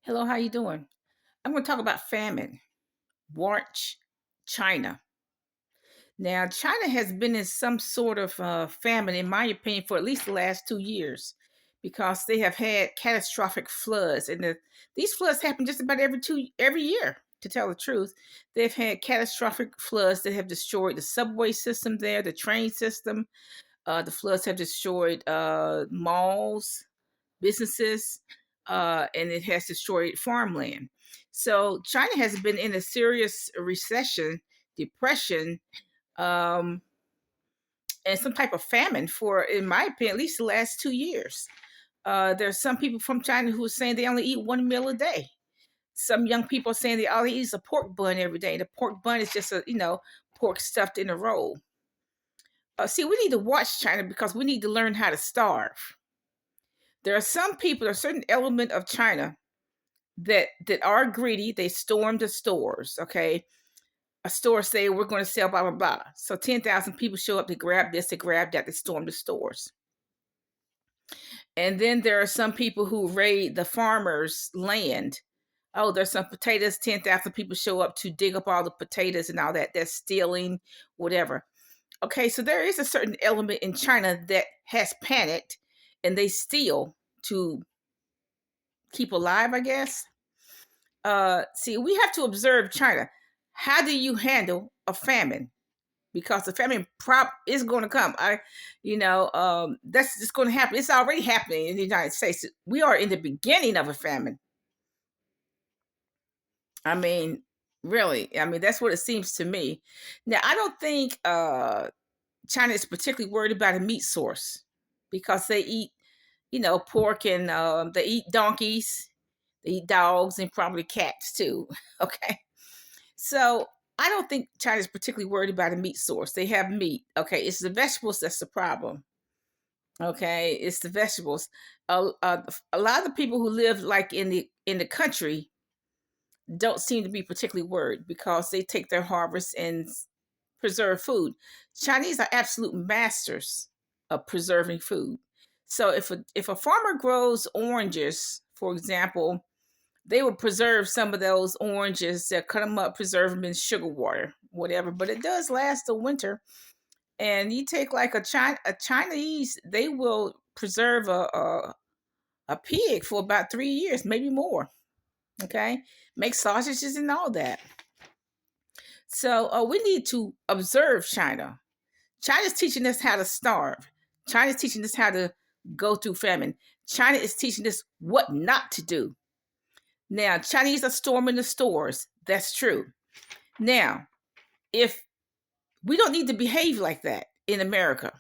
Hello, how you doing? I'm going to talk about famine. Watch China. Now, China has been in some sort of famine, in my opinion, for at least the last 2 years, because they have had catastrophic floods, and these floods happen just about every year. To tell the truth, they've had catastrophic floods that have destroyed the subway system there, the train system. The floods have destroyed malls, businesses, and it has destroyed farmland. So China has been in a serious recession, depression, um, and some type of famine for, in my opinion, at least the last 2 years. There's some people from China who are saying they only eat one meal a day. Some young people are saying they all they eat is a pork bun every day. The pork bun is just pork stuffed in a roll. See, we need to watch China because we need to learn how to starve. There are some people, a certain element of China that are greedy. They storm the stores. Okay, a store say we're going to sell blah blah blah. So 10,000 people show up to grab this, to grab that, to storm the stores. And then there are some people who raid the farmers' land. Oh, there's some potatoes. 10,000 people show up to dig up all the potatoes and all that. That's stealing, whatever. Okay, so there is a certain element in China that has panicked, and they steal to keep alive, I guess. See, we have to observe China. How do you handle a famine? Because the famine prop is going to come. That's just going to happen. It's already happening in the United States. We are in the beginning of a famine. I mean, really. I mean, that's what it seems to me. Now, I don't think China is particularly worried about a meat source because they eat, pork, and they eat donkeys, they eat dogs, and probably cats too. Okay. So I don't think China's particularly worried about a meat source. They have meat. Okay. It's the vegetables that's the problem. Okay. It's the vegetables. A lot of the people who live like in the country don't seem to be particularly worried because they take their harvest and preserve food. Chinese are absolute masters of preserving food. So if a farmer grows oranges, for example, they would preserve some of those oranges, cut them up, preserve them in sugar water, whatever. But it does last the winter. And you take like a Chinese, they will preserve a pig for about 3 years, maybe more. Okay, make sausages and all that. So we need to observe China. China's teaching us how to starve. China's teaching us how to go through famine. China is teaching us what not to do. Now, Chinese are storming the stores. That's true. Now, if we don't need to behave like that in America.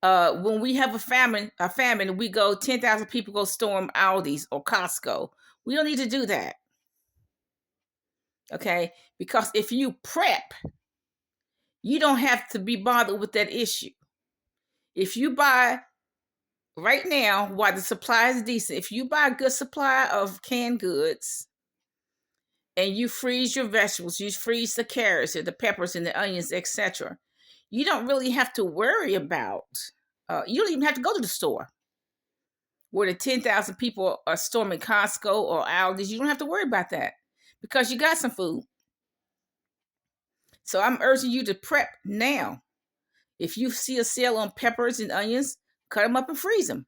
When we have a famine, we go 10,000 people go storm Aldi's or Costco. We don't need to do that. Okay? Because if you prep, you don't have to be bothered with that issue. If you buy right now, while the supply is decent, if you buy a good supply of canned goods and you freeze your vegetables, you freeze the carrots and the peppers and the onions, etc., you don't really have to worry about, you don't even have to go to the store where the 10,000 people are storming Costco or Aldi's. You don't have to worry about that because you got some food. So I'm urging you to prep now. If you see a sale on peppers and onions, cut them up and freeze them.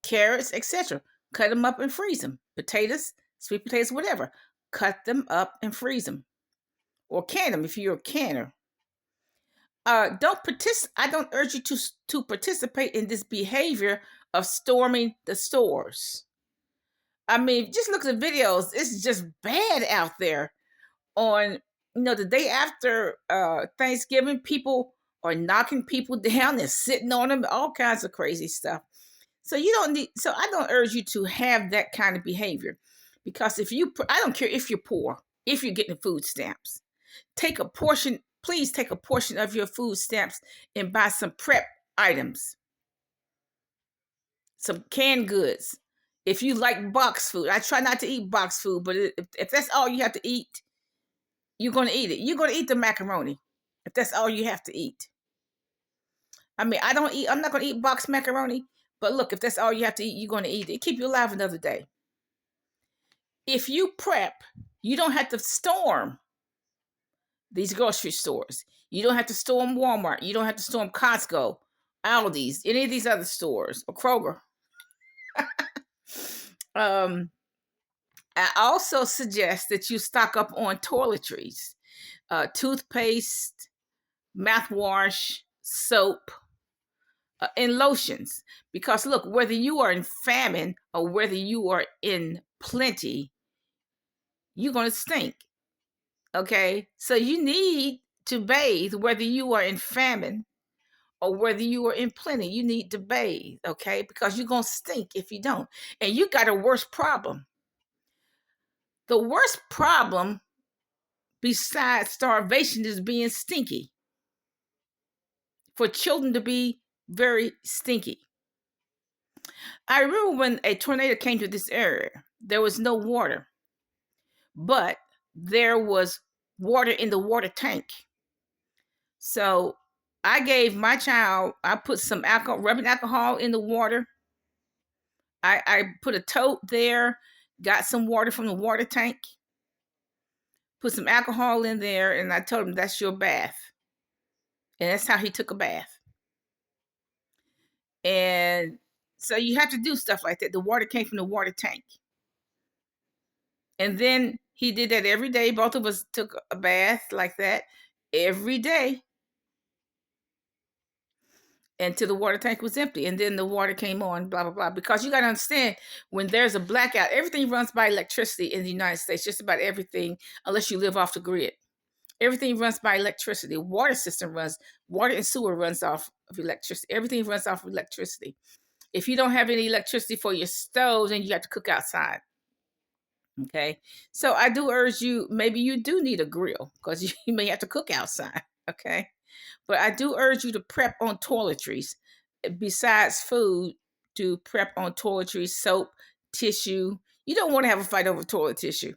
Carrots, etc. Cut them up and freeze them. Potatoes, sweet potatoes, whatever. Cut them up and freeze them. Or can them if you're a canner. Don't participate. I don't urge you to participate in this behavior of storming the stores. I mean, just look at the videos. It's just bad out there. On the day after Thanksgiving, people are knocking people down and sitting on them, all kinds of crazy stuff. So I don't urge you to have that kind of behavior, because I don't care if you're poor, if you're getting food stamps, please take a portion of your food stamps and buy some prep items, some canned goods. If you like box food, I try not to eat box food, but if that's all you have to eat, you're going to eat it. You're going to eat the macaroni if that's all you have to eat. I mean, I'm not going to eat boxed macaroni, but look, if that's all you have to eat, you're going to eat it. Keep you alive another day. If you prep, you don't have to storm these grocery stores. You don't have to storm Walmart. You don't have to storm Costco, Aldi's, any of these other stores, or Kroger. um, I also suggest that you stock up on toiletries, toothpaste, mouthwash, soap, and lotions. Because look, whether you are in famine or whether you are in plenty, you're going to stink. Okay? So you need to bathe whether you are in famine or whether you are in plenty. You need to bathe, okay? Because you're going to stink if you don't. And you got a worse problem. The worst problem besides starvation is being stinky. For children to be very stinky. I remember when a tornado came to this area, there was no water, but there was water in the water tank. So I gave my child, I put some alcohol, rubbing alcohol in the water. I put a tote there, got some water from the water tank, put some alcohol in there, and I told him that's your bath. And that's how he took a bath. And so you have to do stuff like that. The water came from the water tank. And then he did that every day. Both of us took a bath like that every day until the water tank was empty. And then the water came on, blah, blah, blah. Because you got to understand, when there's a blackout, everything runs by electricity in the United States, just about everything, unless you live off the grid. Everything runs by electricity. Water system runs, water and sewer runs off of electricity. Everything runs off of electricity. If you don't have any electricity for your stove, then you have to cook outside. Okay. So I do urge you, maybe you do need a grill because you may have to cook outside. Okay. But I do urge you to prep on toiletries. Besides food, to prep on toiletries, soap, tissue. You don't want to have a fight over toilet tissue.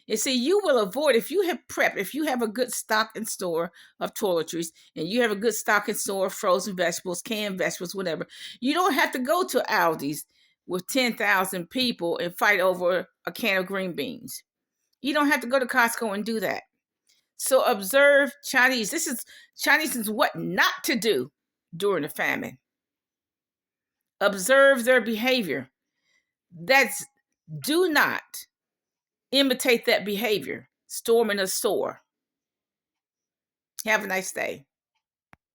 And see, you will avoid, if you have prep, if you have a good stock and store of toiletries, and you have a good stock and store of frozen vegetables, canned vegetables, whatever, you don't have to go to Aldi's with 10,000 people and fight over a can of green beans. You don't have to go to Costco and do that. So observe Chinese. Chinese is what not to do during the famine. Observe their behavior. That's, do not imitate that behavior. Storming a store. Have a nice day.